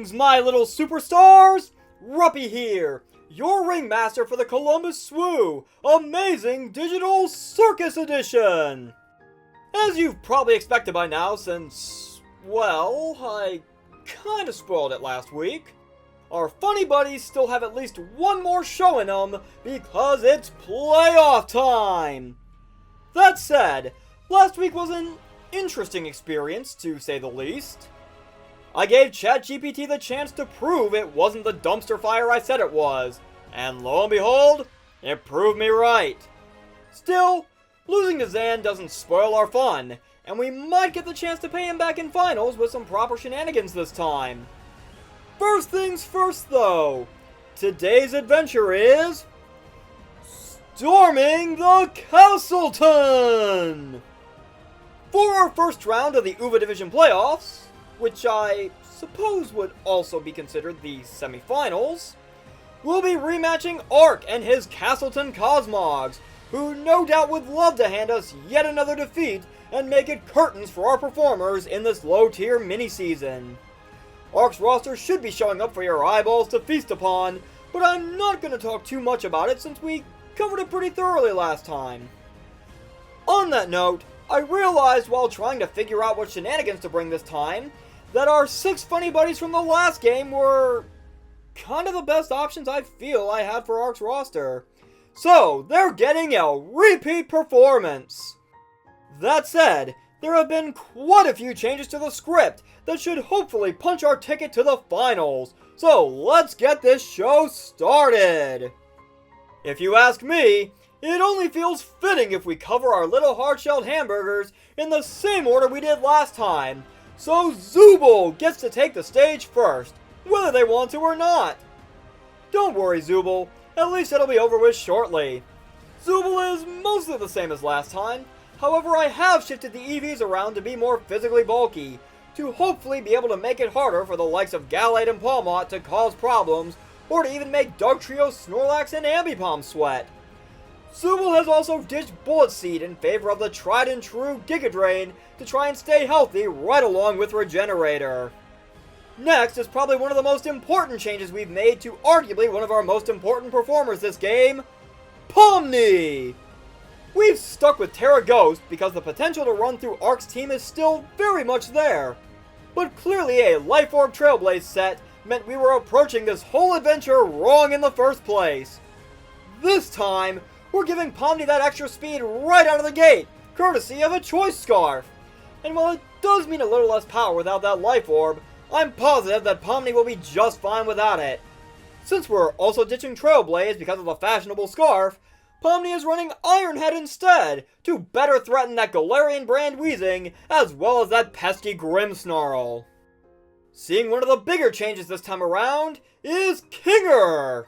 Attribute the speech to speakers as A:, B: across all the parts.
A: Greetings, my little superstars! Ruppy here, your ringmaster for the Columbus Swoo, amazing Digital Circus Edition! As you've probably expected by now since, well, I kinda spoiled it last week, our funny buddies still have at least one more show in them because it's playoff time! That said, last week was an interesting experience, to say the least. I gave ChatGPT the chance to prove it wasn't the dumpster fire I said it was, and lo and behold, it proved me right. Still, losing to Zan doesn't spoil our fun, and we might get the chance to pay him back in finals with some proper shenanigans this time. First things first though, today's adventure is storming the Casselton! For our first round of the Uva Division playoffs, which I suppose would also be considered the semifinals, we'll be rematching Arc and his Casselton Cosmogs, who no doubt would love to hand us yet another defeat and make it curtains for our performers in this low-tier mini-season. Arc's roster should be showing up for your eyeballs to feast upon, but I'm not going to talk too much about it since we covered it pretty thoroughly last time. On that note, I realized while trying to figure out what shenanigans to bring this time, that our 6 funny buddies from the last game were kind of the best options I feel I had for Arc's roster. So, they're getting a repeat performance! That said, there have been quite a few changes to the script that should hopefully punch our ticket to the finals, so let's get this show started! If you ask me, it only feels fitting if we cover our little hard-shelled hamburgers in the same order we did last time, so Zooble gets to take the stage first, whether they want to or not. Don't worry, Zooble, at least it'll be over with shortly. Zooble is mostly the same as last time, however I have shifted the EVs around to be more physically bulky, to hopefully be able to make it harder for the likes of Gallade and Palmot to cause problems, or to even make Dugtrio, Snorlax, and Ambipom sweat. Zooble has also ditched Bullet Seed in favor of the tried and true Giga Drain to try and stay healthy right along with Regenerator. Next is probably one of the most important changes we've made to arguably one of our most important performers this game, Pomni! We've stuck with Terra Ghost because the potential to run through Arc's team is still very much there, but clearly a Life Orb Trailblaze set meant we were approaching this whole adventure wrong in the first place. This time, we're giving Pomni that extra speed right out of the gate, courtesy of a Choice Scarf. And while it does mean a little less power without that Life Orb, I'm positive that Pomni will be just fine without it. Since we're also ditching Trailblaze because of the fashionable Scarf, Pomni is running Iron Head instead, to better threaten that Galarian brand Weezing, as well as that pesky Grimmsnarl. Seeing one of the bigger changes this time around is Kinger!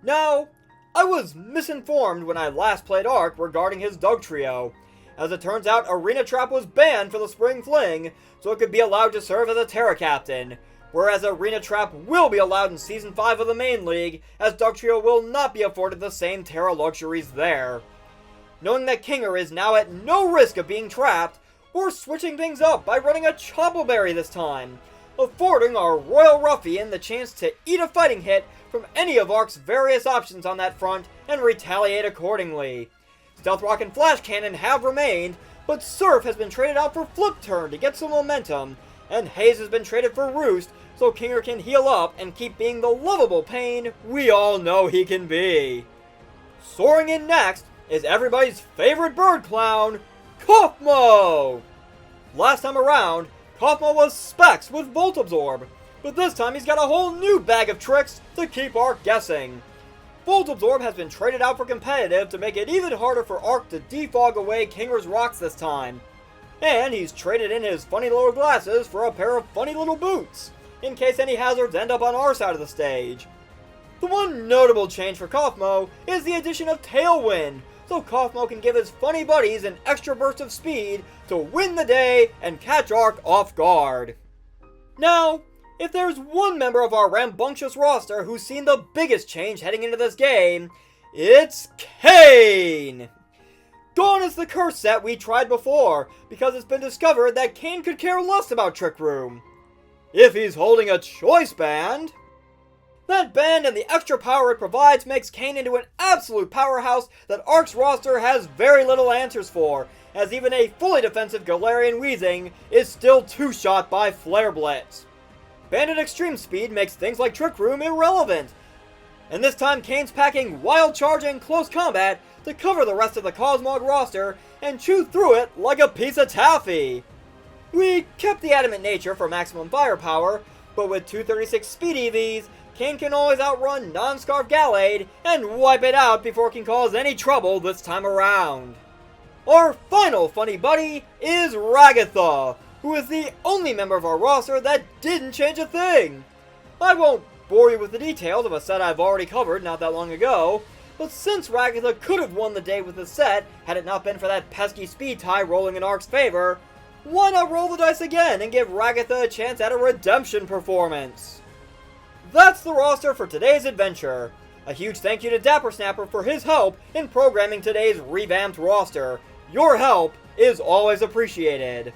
A: Now, I was misinformed when I last played Arc regarding his Dugtrio. As it turns out, Arena Trap was banned for the Spring Fling, so it could be allowed to serve as a Terra Captain, whereas Arena Trap will be allowed in Season 5 of the main league, as Dugtrio will not be afforded the same Terra luxuries there. Knowing that Kinger is now at no risk of being trapped, we're switching things up by running a Chople Berry this time, affording our Royal Ruffian the chance to eat a fighting hit from any of Arc's various options on that front and retaliate accordingly. Stealth Rock and Flash Cannon have remained, but Surf has been traded out for Flip Turn to get some momentum, and Haze has been traded for Roost so Kinger can heal up and keep being the lovable pain we all know he can be. Soaring in next is everybody's favorite bird clown, Cosmo! Last time around, Cosmo was Specs with Volt Absorb, but this time he's got a whole new bag of tricks to keep Arc guessing. Volt Absorb has been traded out for competitive to make it even harder for Arc to defog away Kinger's rocks this time. And he's traded in his funny little glasses for a pair of funny little boots, in case any hazards end up on our side of the stage. The one notable change for Cosmo is the addition of Tailwind, so Cosmo can give his funny buddies an extra burst of speed to win the day and catch Arc off guard. Now, if there's one member of our rambunctious roster who's seen the biggest change heading into this game, it's Caine! Gone is the curse set we tried before, because it's been discovered that Caine could care less about Trick Room. if he's holding a choice band. That band and the extra power it provides makes Caine into an absolute powerhouse that Arc's roster has very little answers for, as even a fully defensive Galarian Weezing is still two-shot by Flare Blitz. Banded Extreme Speed makes things like Trick Room irrelevant, and this time Caine's packing Wild Charge and Close Combat to cover the rest of the Cosmog roster and chew through it like a piece of taffy. We kept the Adamant Nature for maximum firepower, but with 236 speed EVs, Caine can always outrun Non-Scarf Gallade and wipe it out before it can cause any trouble this time around. Our final funny buddy is Ragatha, who is the only member of our roster that didn't change a thing. I won't bore you with the details of a set I've already covered not that long ago, but since Ragatha could have won the day with the set had it not been for that pesky speed tie rolling in Arc's favor, why not roll the dice again and give Ragatha a chance at a redemption performance? That's the roster for today's adventure. A huge thank you to Dapper Snapper for his help in programming today's revamped roster. Your help is always appreciated.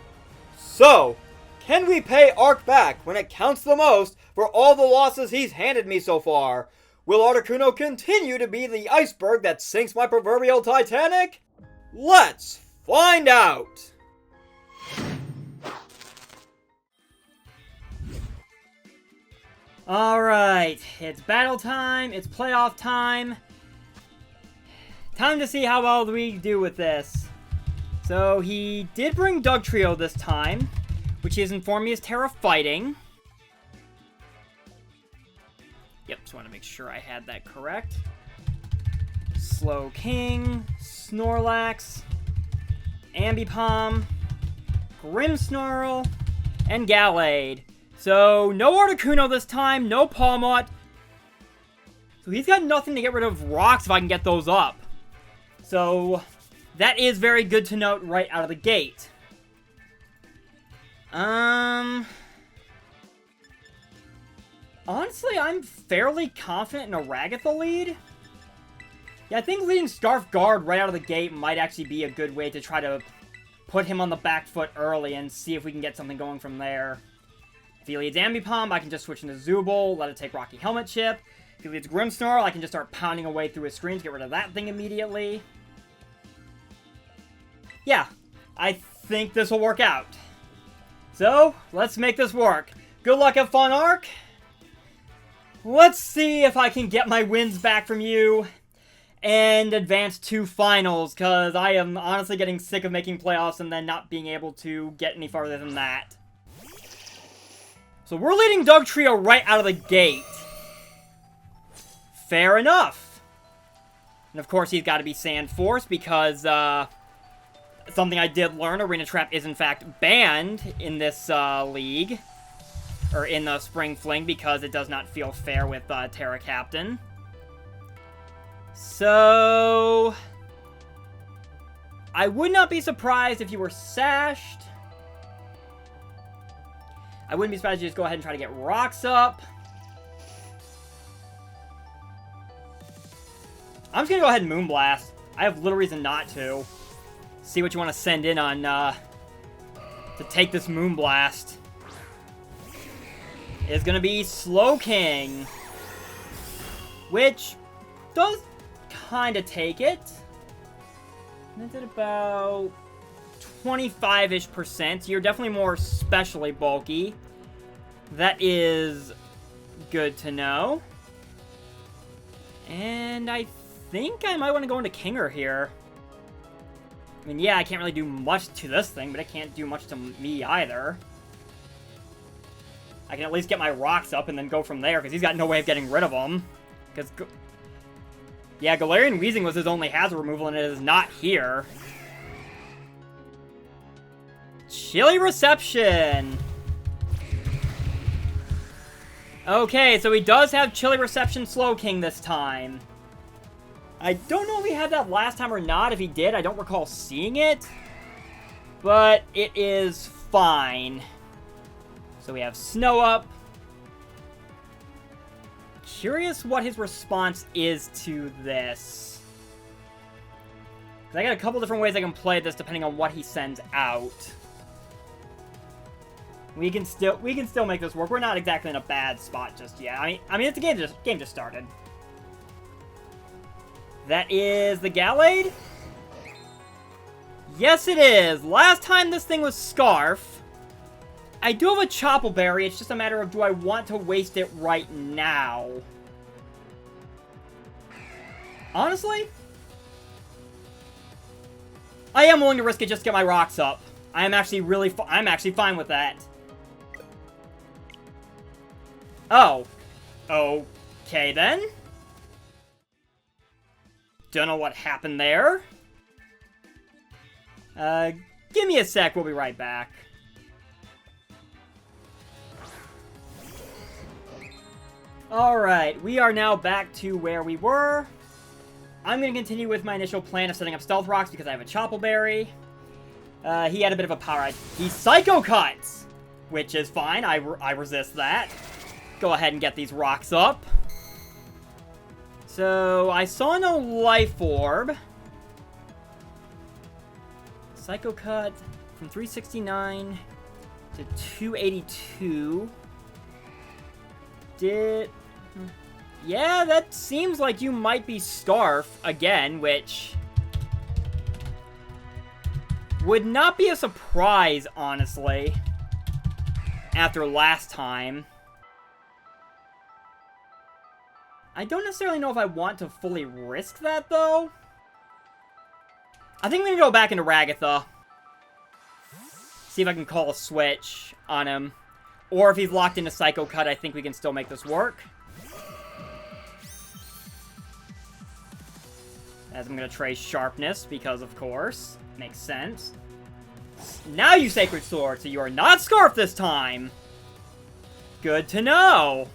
A: So, can we pay Arc back when it counts the most for all the losses he's handed me so far? Will Articuno continue to be the iceberg that sinks my proverbial Titanic? Let's find out!
B: Alright, it's battle time, it's playoff time. Time to see how well we do with this. So he did bring Dugtrio this time, which he has informed me is Terra Fighting. Yep, just want to make sure I had that correct. Slowking, Snorlax, Ambipom, Grimmsnarl, and Gallade. So, no Articuno this time, no Palmot. So he's got nothing to get rid of rocks if I can get those up. So, that is very good to note right out of the gate. Honestly, I'm fairly confident in a Ragatha lead. Yeah, I think leading Scarf Guard right out of the gate might actually be a good way to try to put him on the back foot early and see if we can get something going from there. If he leads Ambipom, I can just switch into Zooble, let it take Rocky Helmet Chip. If he leads Grimmsnarl, I can just start pounding away through his screen to get rid of that thing immediately. Yeah, I think this will work out. So, let's make this work. Good luck, have fun, Arc. Let's see if I can get my wins back from you and advance to finals, because I am honestly getting sick of making playoffs and then not being able to get any farther than that. So we're leading Dugtrio right out of the gate. Fair enough. And of course he's got to be Sand Force because something I did learn, Arena Trap is in fact banned in this league. Or in the Spring Fling because it does not feel fair with Terra Captain. So I would not be surprised if you were sashed. I wouldn't be surprised if you just go ahead and try to get rocks up. I'm just going to go ahead and Moonblast. I have little reason not to. See what you want to send in on to take this Moonblast. It's going to be Slowking. Which does kind of take it. It's at about 25-ish%. You're definitely more specially bulky. That is good to know. And I think I might want to go into Kinger here. I mean, yeah, I can't really do much to this thing, but it can't do much to me either. I can at least get my rocks up and then go from there, because he's got no way of getting rid of them. Because, yeah, Galarian Weezing was his only hazard removal, and it is not here. Chilly Reception. Okay, so he does have Chilly Reception Slowking this time. I don't know if he had that last time or not. If he did, I don't recall seeing it. But it is fine. So we have Snow Up. Curious what his response is to this. 'Cause I got a couple different ways I can play this depending on what he sends out. We can still make this work. We're not exactly in a bad spot just yet. I mean, it's the game just started. That is the Gallade? Yes, it is. Last time this thing was Scarf. I do have a Chople Berry. It's just a matter of, do I want to waste it right now? Honestly, I am willing to risk it just to get my rocks up. I am actually I'm actually fine with that. Oh. Okay, then. Don't know what happened there. Give me a sec. We'll be right back. Alright, we are now back to where we were. I'm going to continue with my initial plan of setting up Stealth Rocks because I have a Chople Berry. He had a bit of a power. He Psycho Cuts! Which is fine. I resist that. Go ahead and get these rocks up. So, I saw no Life Orb. Psycho Cut from 369 to 282. Yeah, that seems like you might be Scarf again, which would not be a surprise, honestly, after last time. I don't necessarily know if I want to fully risk that, though. I think I'm going to go back into Ragatha. See if I can call a switch on him. Or if he's locked into Psycho Cut, I think we can still make this work. As I'm going to trade Sharpness, because of course. Makes sense. Now you Sacred Sword, so you are not Scarf this time! Good to know!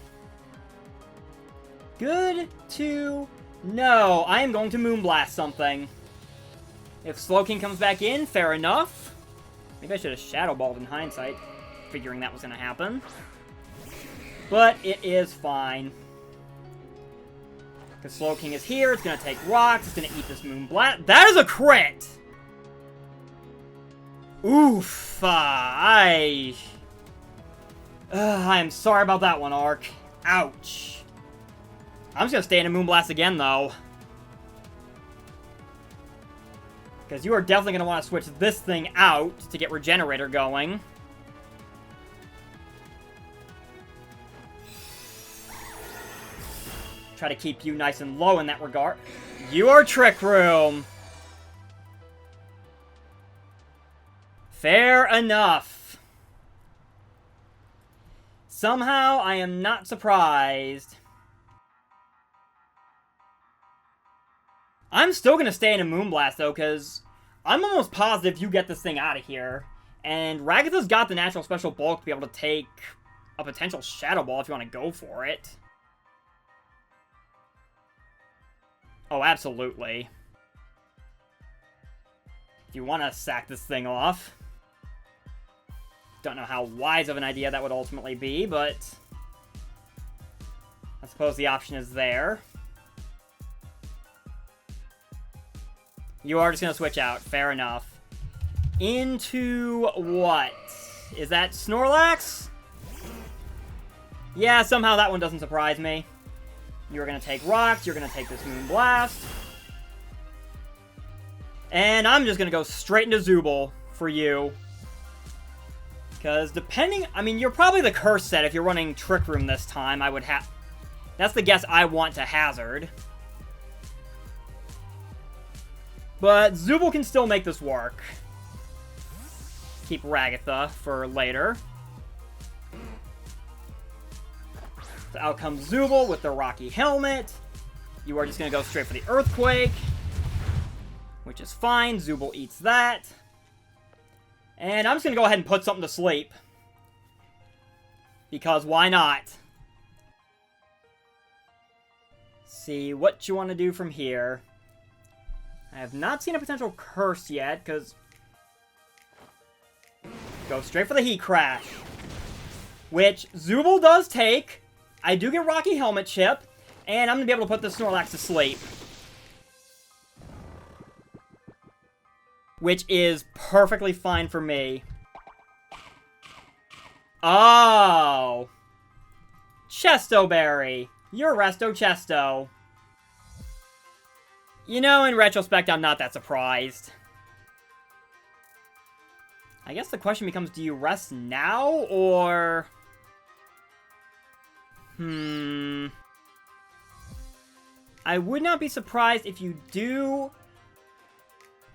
B: Good to know. I am going to Moonblast something. If Slowking comes back in, fair enough. Maybe I should have Shadow Balled in hindsight, figuring that was going to happen. But it is fine. Because Slowking is here, it's going to take rocks, it's going to eat this Moonblast. That is a crit! Oof, I am sorry about that one, Arc. Ouch. I'm just going to stay in a Moonblast again, though. Because you are definitely going to want to switch this thing out to get Regenerator going. Try to keep you nice and low in that regard. You are Trick Room! Fair enough. Somehow, I am not surprised. I'm still going to stay in a Moonblast, though, because I'm almost positive you get this thing out of here. And Ragatha's got the natural special bulk to be able to take a potential Shadow Ball if you want to go for it. Oh, absolutely. If you want to sack this thing off. Don't know how wise of an idea that would ultimately be, but I suppose the option is there. You are just going to switch out. Fair enough. Into what? Is that Snorlax? Yeah, somehow that one doesn't surprise me. You're going to take rocks. You're going to take this Moonblast. And I'm just going to go straight into Zooble for you. Because depending... I mean, you're probably the Curse set if you're running Trick Room this time. I would have... That's the guess I want to hazard. But Zooble can still make this work. Keep Ragatha for later. So out comes Zooble with the Rocky Helmet. You are just going to go straight for the Earthquake. Which is fine. Zooble eats that. And I'm just going to go ahead and put something to sleep. Because why not? See what you want to do from here. I have not seen a potential curse yet, because... Go straight for the Heat Crash. Which Zooble does take. I do get Rocky Helmet Chip. And I'm going to be able to put the Snorlax to sleep. Which is perfectly fine for me. Oh! Chesto Berry. You're Resto Chesto. You know, in retrospect, I'm not that surprised. I guess the question becomes, do you rest now, or... I would not be surprised if you do...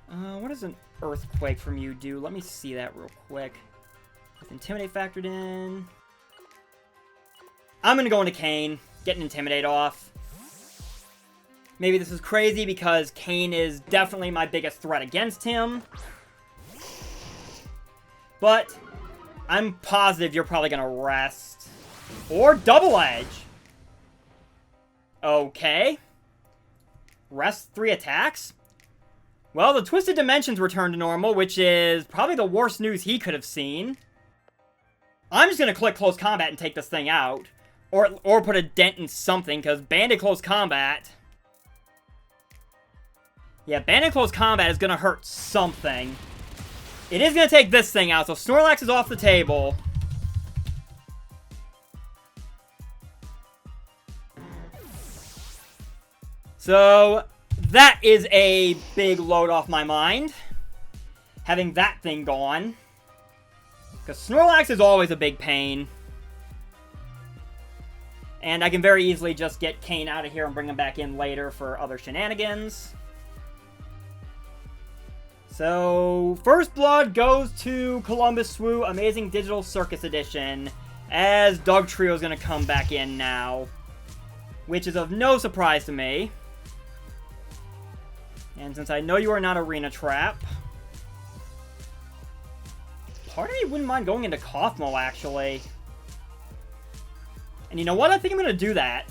B: what does an Earthquake from you do? Let me see that real quick. With Intimidate factored in... I'm gonna go into Caine, get an Intimidate off. Maybe this is crazy because Caine is definitely my biggest threat against him. But I'm positive you're probably gonna rest. Or Double Edge. Okay. Rest 3 attacks? Well, the Twisted Dimensions returned to normal, which is probably the worst news he could have seen. I'm just gonna click Close Combat and take this thing out. Or put a dent in something, because Banded Close Combat... Yeah, Banded Close Combat is gonna hurt something. It is gonna take this thing out, so Snorlax is off the table. So, that is a big load off my mind. Having that thing gone. Because Snorlax is always a big pain. And I can very easily just get Caine out of here and bring him back in later for other shenanigans. So, First Blood goes to Columbus Swoo, Amazing Digital Circus Edition, as Dugtrio is going to come back in now. Which is of no surprise to me. And since I know you are not Arena Trap, part of me wouldn't mind going into Cosmo, actually. And you know what? I think I'm going to do that.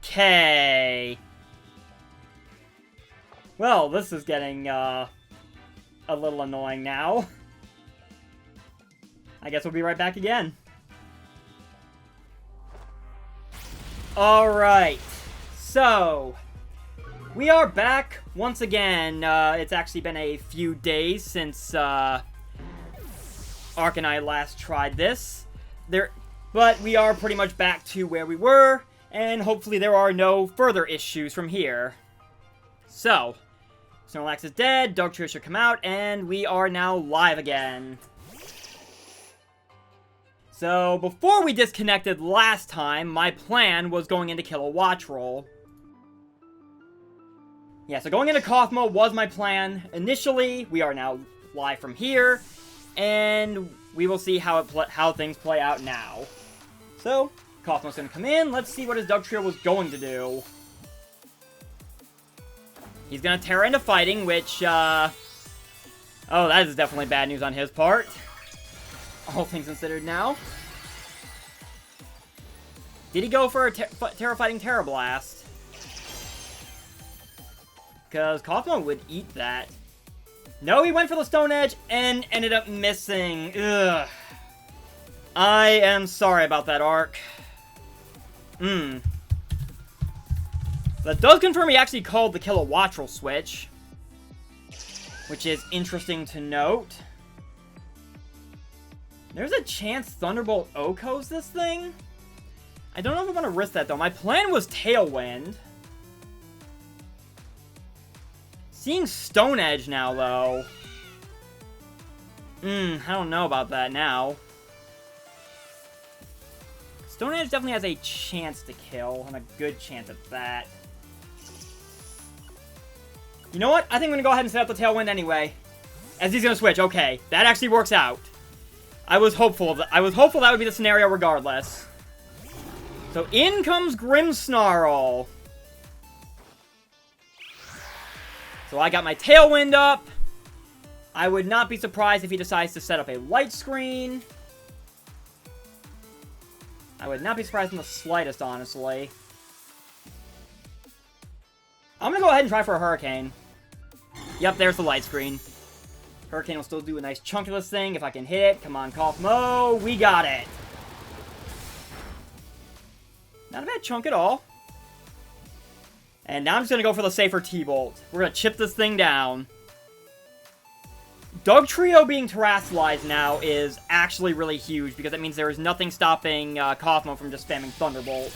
B: Okay. Well, this is getting, a little annoying now. I guess we'll be right back again. Alright. So, we are back once again. It's actually been a few days since, Arc and I last tried this. But we are pretty much back to where we were, and hopefully there are no further issues from here. So, Snorlax is dead, Dugtrio should come out, and we are now live again. So, before we disconnected last time, my plan was going into Kilowattrel. Yeah, so going into Cosmo was my plan initially. We are now live from here. And we will see how things play out now. So, Cosmo's gonna come in. Let's see what his Dugtrio was going to do. He's gonna Terra into fighting, which, oh, that is definitely bad news on his part. All things considered now. Did he go for a Terra Fighting Terra Blast? Because Cosmo would eat that. No, he went for the Stone Edge and ended up missing. Ugh. I am sorry about that, Arc. That does confirm he actually called the Kilowattrel switch, which is interesting to note. There's a chance Thunderbolt Oko's this thing? I don't know if I want to risk that, though. My plan was Tailwind. Seeing Stone Edge now, though. I don't know about that now. Stone Edge definitely has a chance to kill, and a good chance at that. You know what? I think I'm going to go ahead and set up the Tailwind anyway. As he's going to switch. Okay, that actually works out. I was hopeful that would be the scenario regardless. So in comes Grimmsnarl. So I got my Tailwind up. I would not be surprised if he decides to set up a Light Screen. I would not be surprised in the slightest, honestly. I'm going to go ahead and try for a Hurricane. Yep, there's the Light Screen. Hurricane will still do a nice chunk of this thing if I can hit it. Come on, Cosmo. We got it. Not a bad chunk at all. And now I'm just going to go for the safer T-Bolt. We're going to chip this thing down. Dugtrio being terrestrialized now is actually really huge, because that means there is nothing stopping Cosmo from just spamming Thunderbolt.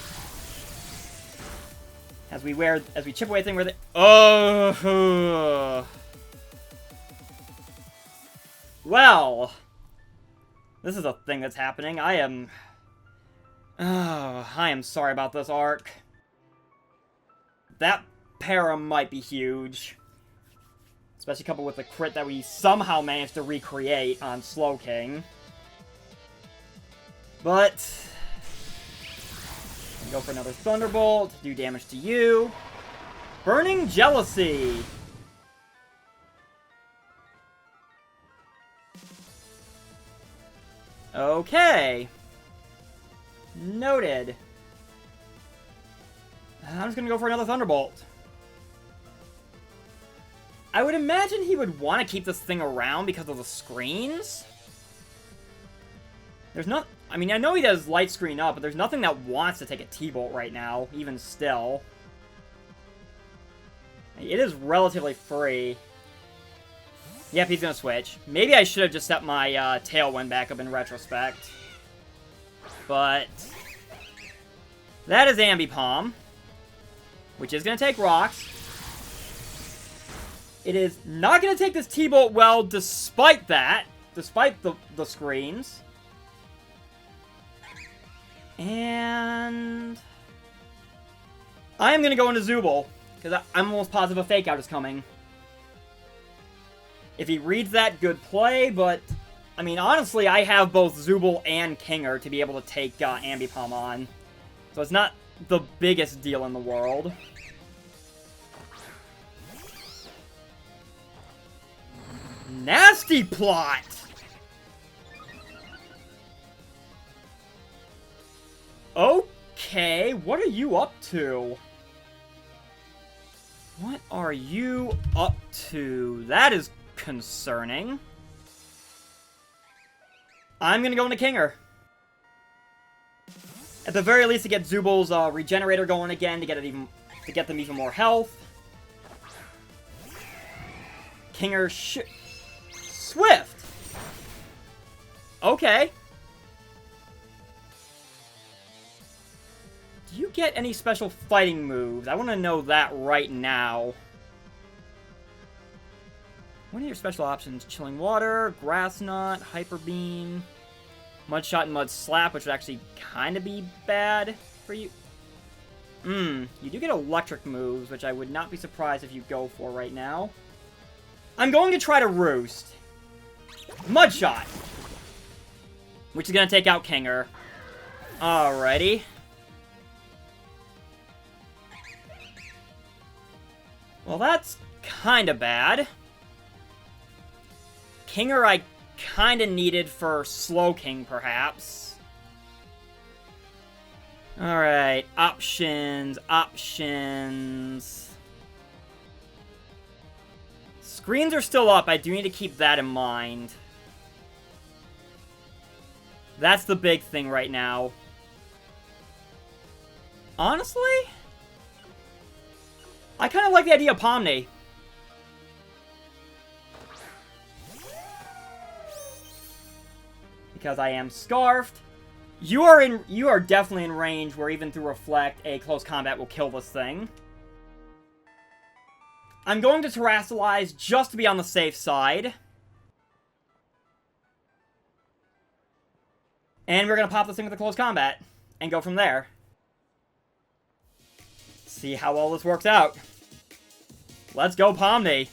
B: As we chip away thing where they... Oh! Well, this is a thing that's happening. I am sorry about this, Arc. That para might be huge. Especially coupled with the crit that we somehow managed to recreate on Slowking. But... go for another Thunderbolt, do damage to you. Burning Jealousy! Okay. Noted. I'm just gonna go for another Thunderbolt. I would imagine he would want to keep this thing around because of the screens. There's not... I mean, I know he does Light Screen up, but there's nothing that wants to take a T-Bolt right now, even still. It is relatively free. Yep, he's gonna switch. Maybe I should have just set my Tailwind back up in retrospect. But... that is Ambipom, which is gonna take rocks. It is not going to take this T-Bolt well, despite that. Despite the screens. And... I am going to go into Zooble, because I'm almost positive a Fake Out is coming. If he reads that, good play, but... I mean, honestly, I have both Zooble and Kinger to be able to take Ambipom on. So it's not the biggest deal in the world. Nasty Plot! Okay, what are you up to? What are you up to? That is concerning. I'm gonna go into Kinger. At the very least, to get Zooble's Regenerator going again, to get them even more health. Kinger Swift! Okay. Do you get any special fighting moves? I want to know that right now. What are your special options? Chilling Water, Grass Knot, Hyper Beam, Mud Shot, and Mud Slap, which would actually kind of be bad for you. You do get electric moves, which I would not be surprised if you go for right now. I'm going to try to Roost. Mud Shot! Which is going to take out Kinger. Alrighty. Well, that's kind of bad. Kinger I kind of needed for Slowking, perhaps. Alright, options. Screens are still up. I do need to keep that in mind. That's the big thing right now. Honestly, I kind of like the idea of Pomni. Because I am Scarfed. You are definitely in range where even through Reflect, a close combat will kill this thing. I'm going to Terrasilize just to be on the safe side. And we're going to pop this thing with a close combat. And go from there. See how all this works out. Let's go, Pomni.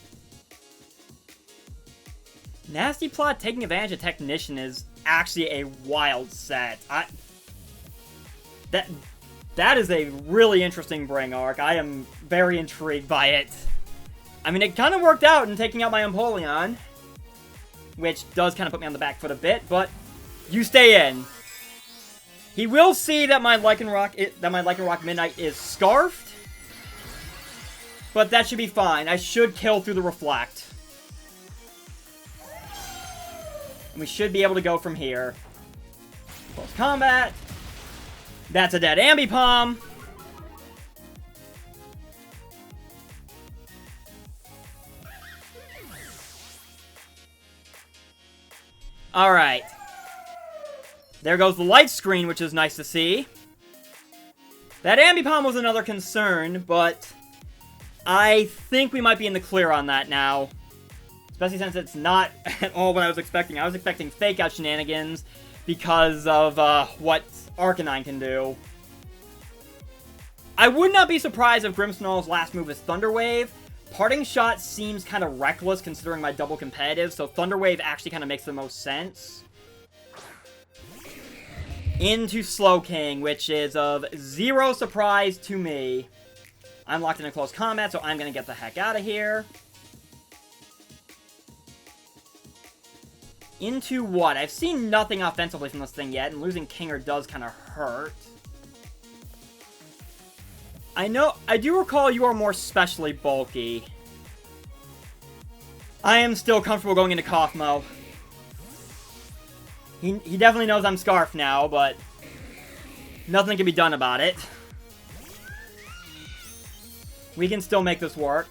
B: Nasty Plot taking advantage of Technician is actually a wild set. That is a really interesting Bring arc. I am very intrigued by it. I mean, it kind of worked out in taking out my Empoleon, which does kind of put me on the back foot a bit, but you stay in. He will see that my Lycanroc-Midnight is Scarfed, but that should be fine. I should kill through the Reflect. And we should be able to go from here. Close combat. That's a dead Ambipom. Alright. There goes the light screen, which is nice to see. That Ambipom was another concern, but I think we might be in the clear on that now. Especially since it's not at all what I was expecting. I was expecting fake-out shenanigans because of what Arcanine can do. I would not be surprised if Grimmsnarl's last move is Thunder Wave. Parting Shot seems kind of reckless considering my double competitive, so Thunder Wave actually kind of makes the most sense. Into Slowking, which is of zero surprise to me. I'm locked into close combat, so I'm going to get the heck out of here. Into what? I've seen nothing offensively from this thing yet, and losing Kinger does kind of hurt. I do recall you are more specially bulky. I am still comfortable going into Cosmo. He definitely knows I'm Scarf now, but nothing can be done about it. We can still make this work,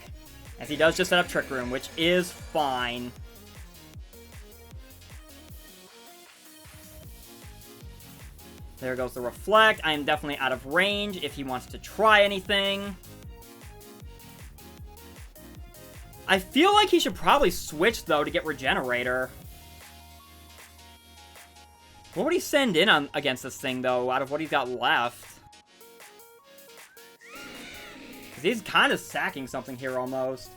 B: as he does just set up Trick Room, which is fine. There goes the Reflect. I am definitely out of range if he wants to try anything. I feel like he should probably switch, though, to get Regenerator. What would he send in on against this thing, though, out of what he's got left? Because he's kind of sacking something here, almost.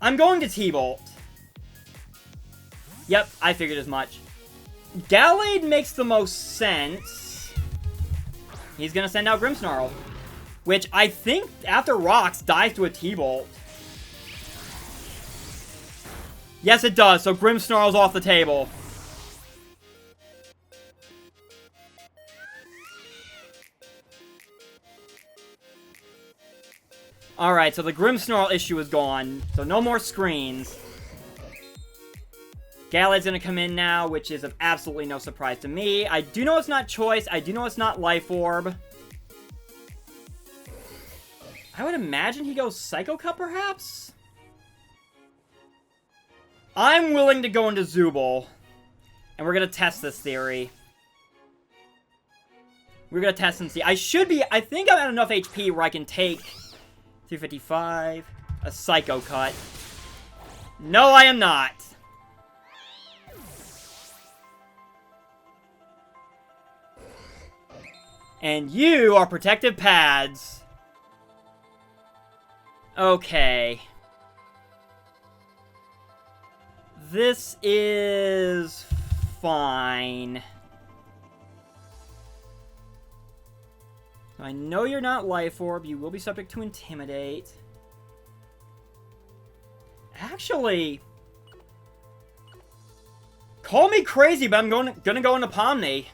B: I'm going to T-Bolt. Yep, I figured as much. Gallade makes the most sense. He's going to send out Grimmsnarl. Which I think, after Rocks, dies to a T-Bolt. Yes, it does. So Grimmsnarl's off the table. Alright, so the Grimmsnarl issue is gone. So no more screens. Gallade's gonna come in now, which is of absolutely no surprise to me. I do know it's not Choice. I do know it's not Life Orb. I would imagine he goes Psycho Cut, perhaps? I'm willing to go into Zooble. And we're gonna test this theory. We're gonna test and see. I think I'm at enough HP where I can take 355, a Psycho Cut. No, I am not. And you are Protective Pads. Okay. This is fine. I know you're not Life Orb. You will be subject to Intimidate. Actually, call me crazy, but I'm gonna go into Pomni.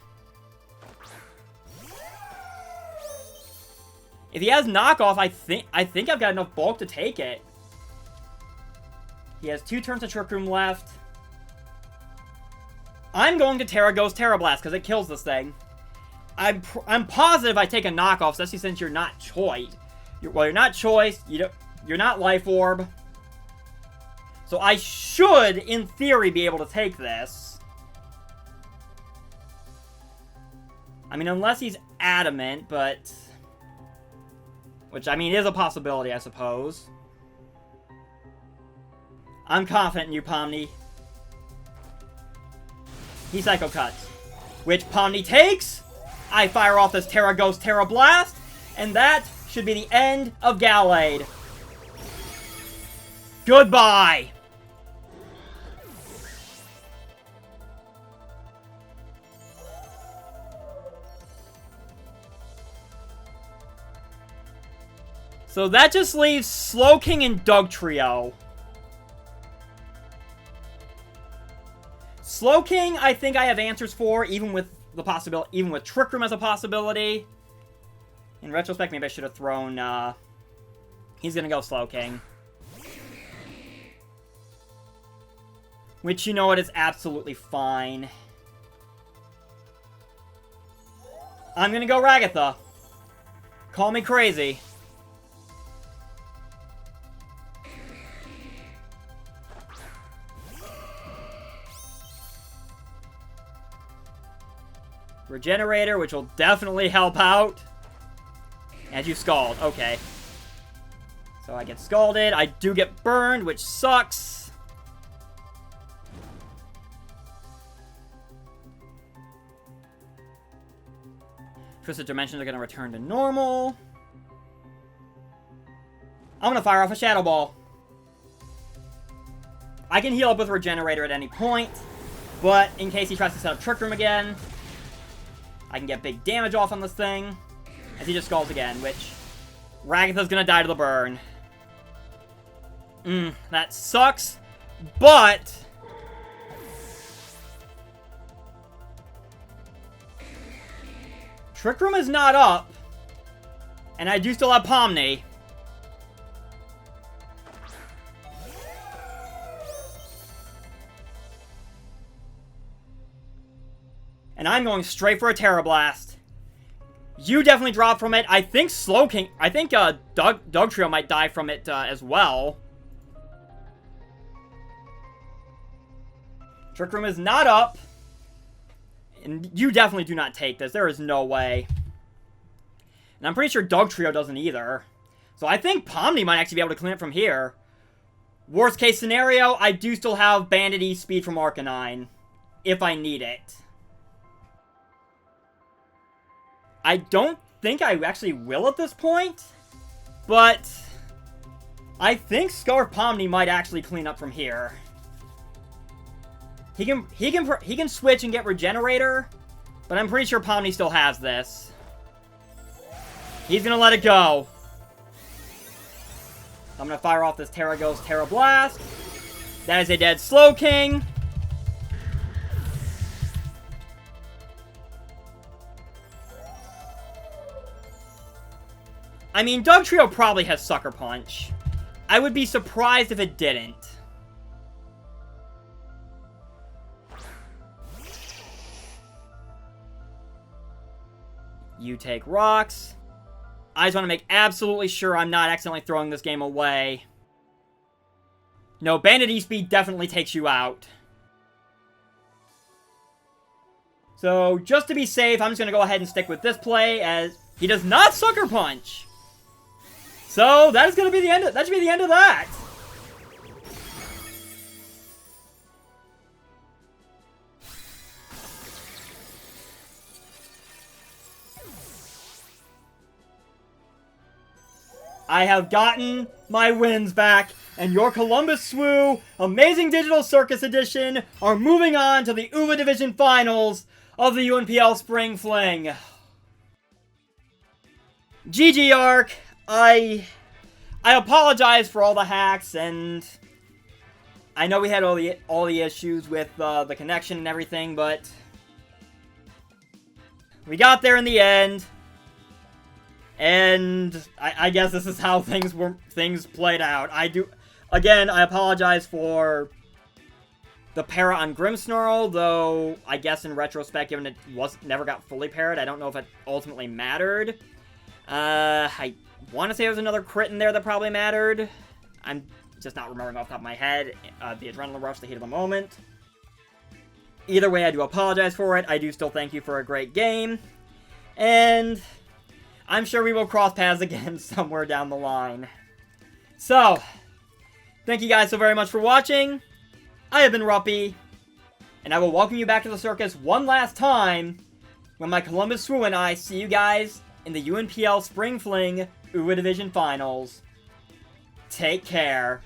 B: If he has knockoff, I think I've got enough bulk to take it. He has 2 turns of Trick Room left. I'm going to Terra Ghost Terra Blast because it kills this thing. I'm positive I take a knockoff, especially since you're not Choice. You're not Choice. You're not Life Orb. So I should, in theory, be able to take this. I mean, unless he's adamant, but... Which, I mean, is a possibility, I suppose. I'm confident in you, Pomni. He Psycho Cuts. Which Pomni takes. I fire off this Terra Ghost Terra Blast. And that should be the end of Gallade. Goodbye. So that just leaves Slowking and Dugtrio. Slowking, I think I have answers for, even with the possibility, even with Trick Room as a possibility. In retrospect, maybe I should have thrown, he's gonna go Slowking. Which, you know what, is absolutely fine. I'm gonna go Ragatha. Call me crazy. Regenerator, which will definitely help out. And you scald. Okay. So I get scalded. I do get burned, which sucks. Twisted Dimensions are going to return to normal. I'm going to fire off a Shadow Ball. I can heal up with Regenerator at any point, but in case he tries to set up Trick Room again, I can get big damage off on this thing, as he just scalds again, which Ragatha's gonna die to the burn. That sucks, but Trick Room is not up, and I do still have Pomni. And I'm going straight for a Terra Blast. You definitely drop from it. I think Slowking... I think Dugtrio might die from it as well. Trick Room is not up. And you definitely do not take this. There is no way. And I'm pretty sure Dugtrio doesn't either. So I think Pomni might actually be able to clean it from here. Worst case scenario, I do still have Bandit E-Speed from Arcanine. If I need it. I don't think I actually will at this point, but I think Scarf Pomni might actually clean up from here. He can switch and get Regenerator, but I'm pretty sure Pomni still has this. He's gonna let it go. I'm gonna fire off this Terra Blast. That is a dead Slowking. I mean, Dugtrio probably has Sucker Punch. I would be surprised if it didn't. You take rocks. I just want to make absolutely sure I'm not accidentally throwing this game away. No, Bandit E-Speed definitely takes you out. So, just to be safe, I'm just going to go ahead and stick with this play as he does not Sucker Punch. So, that is going to be the end of, that should be the end of that. I have gotten my wins back, and your Columbus Swoo Amazing Digital Circus Edition are moving on to the Uva Division Finals of the UNPL Spring Fling. GG Arc. I apologize for all the hacks, and I know we had all the issues with the connection and everything, but we got there in the end. And I guess this is how things played out. Again, I apologize for the para on Grimmsnarl, though I guess in retrospect, given it never got fully parried, I don't know if it ultimately mattered. I want to say there was another crit in there that probably mattered. I'm just not remembering off the top of my head. The adrenaline rush, the heat of the moment. Either way, I do apologize for it. I do still thank you for a great game. And I'm sure we will cross paths again somewhere down the line. So, thank you guys so very much for watching. I have been Ruppy, and I will welcome you back to the circus one last time when my Columbus Swoo and I see you guys in the UNPL Spring Fling Uva Division Finals. Take care.